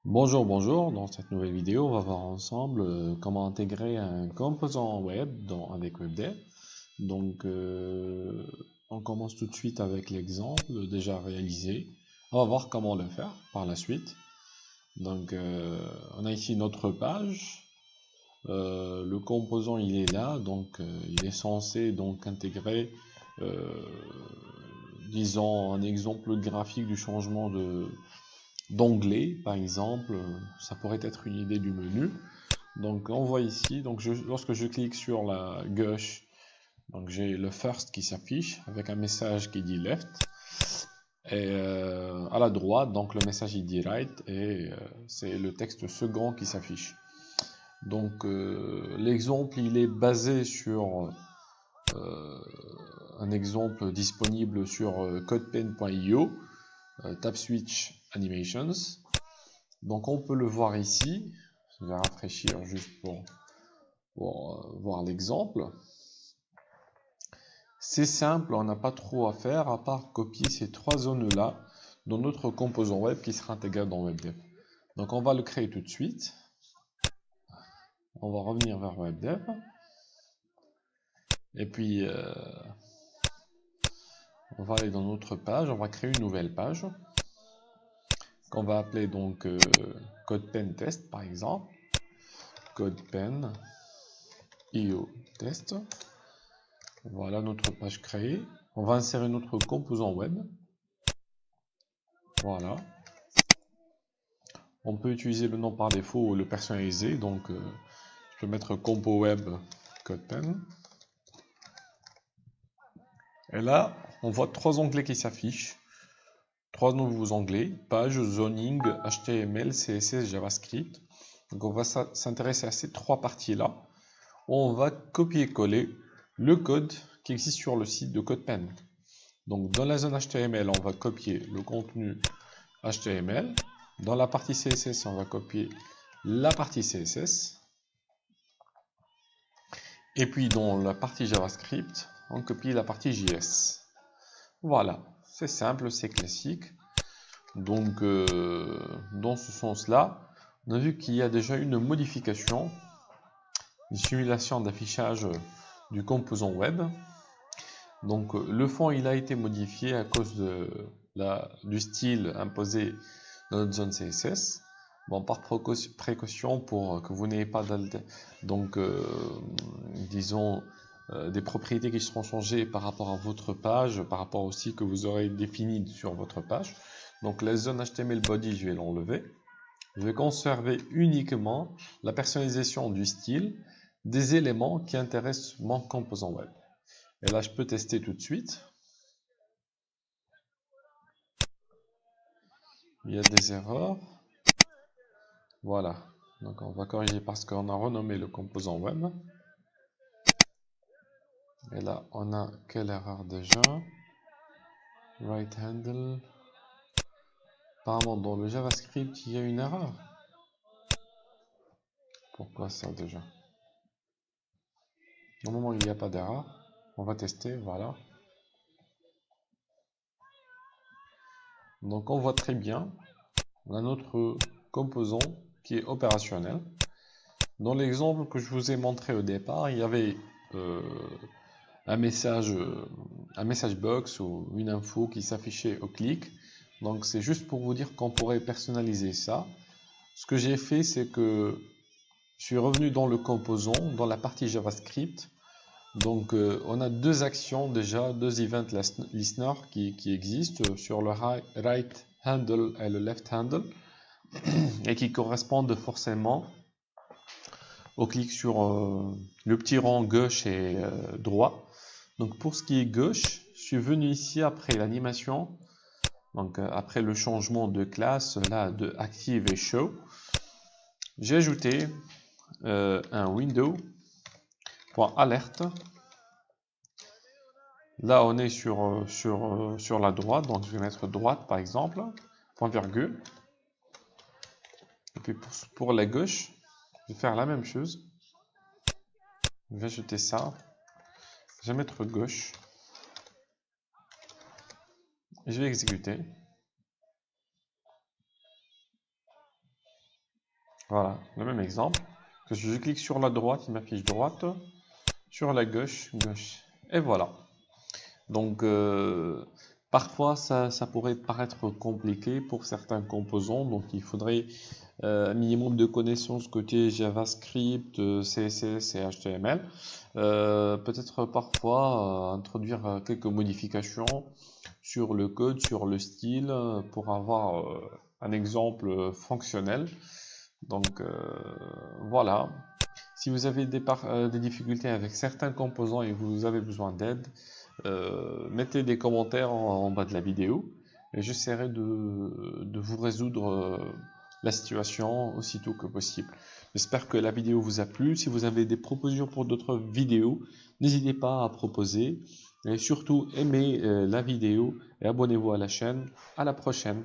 Bonjour, bonjour. Dans cette nouvelle vidéo, on va voir ensemble comment intégrer un composant web avec WebDev. Donc, on commence tout de suite avec l'exemple déjà réalisé. On va voir comment le faire par la suite. Donc, on a ici notre page. Le composant, il est là. Donc, il est censé donc intégrer, disons, un exemple graphique du changement d'onglet, par exemple. Ça pourrait être une idée du menu. Donc on voit ici, donc lorsque je clique sur la gauche, donc j'ai le first qui s'affiche avec un message qui dit left, et à la droite, donc le message il dit right, et c'est le texte second qui s'affiche. Donc l'exemple il est basé sur un exemple disponible sur codepen.io, tab switch animations. Donc on peut le voir ici. Je vais rafraîchir juste pour voir l'exemple. C'est simple, on n'a pas trop à faire à part copier ces trois zones-là dans notre composant web qui sera intégré dans WebDev. Donc on va le créer tout de suite. On va revenir vers WebDev. Et puis on va aller dans notre page, on va créer une nouvelle page qu'on va appeler donc CodePen Test par exemple. CodePen IO Test. Voilà notre page créée. On va insérer notre composant web. Voilà. On peut utiliser le nom par défaut ou le personnaliser. Donc, je peux mettre compo web CodePen. Et là, on voit trois onglets qui s'affichent. Trois nouveaux onglets. Page, zoning, HTML, CSS, JavaScript. Donc, on va s'intéresser à ces trois parties-là. On va copier-coller le code qui existe sur le site de CodePen. Donc, dans la zone HTML, on va copier le contenu HTML. Dans la partie CSS, on va copier la partie CSS. Et puis dans la partie JavaScript, on copie la partie JS. Voilà, c'est simple, c'est classique. Donc, dans ce sens-là, on a vu qu'il y a déjà une modification, une simulation d'affichage du composant web. Donc, le fond, il a été modifié à cause du style imposé dans notre zone CSS. Bon, par précaution pour que vous n'ayez pas disons des propriétés qui seront changées par rapport à votre page, par rapport aussi que vous aurez défini sur votre page. Donc la zone HTML body, je vais l'enlever. Je vais conserver uniquement la personnalisation du style des éléments qui intéressent mon composant web. Et là, je peux tester tout de suite. Il y a des erreurs. Voilà. Donc on va corriger parce qu'on a renommé le composant web. Et là, on a quelle erreur déjà? Right handle. Apparemment, dans le JavaScript, il y a une erreur. Pourquoi ça déjà? Normalement, il n'y a pas d'erreur. On va tester, voilà. Donc, on voit très bien. On a notre composant qui est opérationnel. Dans l'exemple que je vous ai montré au départ, il y avait un message box ou une info qui s'affichait au clic. Donc c'est juste pour vous dire qu'on pourrait personnaliser ça. Ce que j'ai fait, c'est que je suis revenu dans le composant, dans la partie JavaScript. Donc on a deux actions déjà, deux event listener qui existent sur le right handle et le left handle et qui correspondent forcément au clic sur le petit rond gauche et droit. Donc pour ce qui est gauche, je suis venu ici après l'animation, donc après le changement de classe là de active et show, j'ai ajouté un window.alert. Là on est sur la droite, donc je vais mettre droite par exemple, point virgule. Et puis pour la gauche, je vais faire la même chose. Je vais ajouter ça. Je vais mettre gauche. Je vais exécuter. Voilà, le même exemple. Que je clique sur la droite, il m'affiche droite, sur la gauche, gauche. Et voilà. Donc, parfois, ça pourrait paraître compliqué pour certains composants. Donc, il faudrait un minimum de connaissances côté JavaScript, CSS et HTML. Peut-être parfois introduire quelques modifications sur le code, sur le style, pour avoir un exemple fonctionnel. Donc, voilà. Si vous avez des difficultés avec certains composants et vous avez besoin d'aide, mettez des commentaires en bas de la vidéo et j'essaierai de vous résoudre la situation aussitôt que possible. J'espère que la vidéo vous a plu. Si vous avez des propositions pour d'autres vidéos, n'hésitez pas à proposer et surtout aimez la vidéo et abonnez-vous à la chaîne. À la prochaine.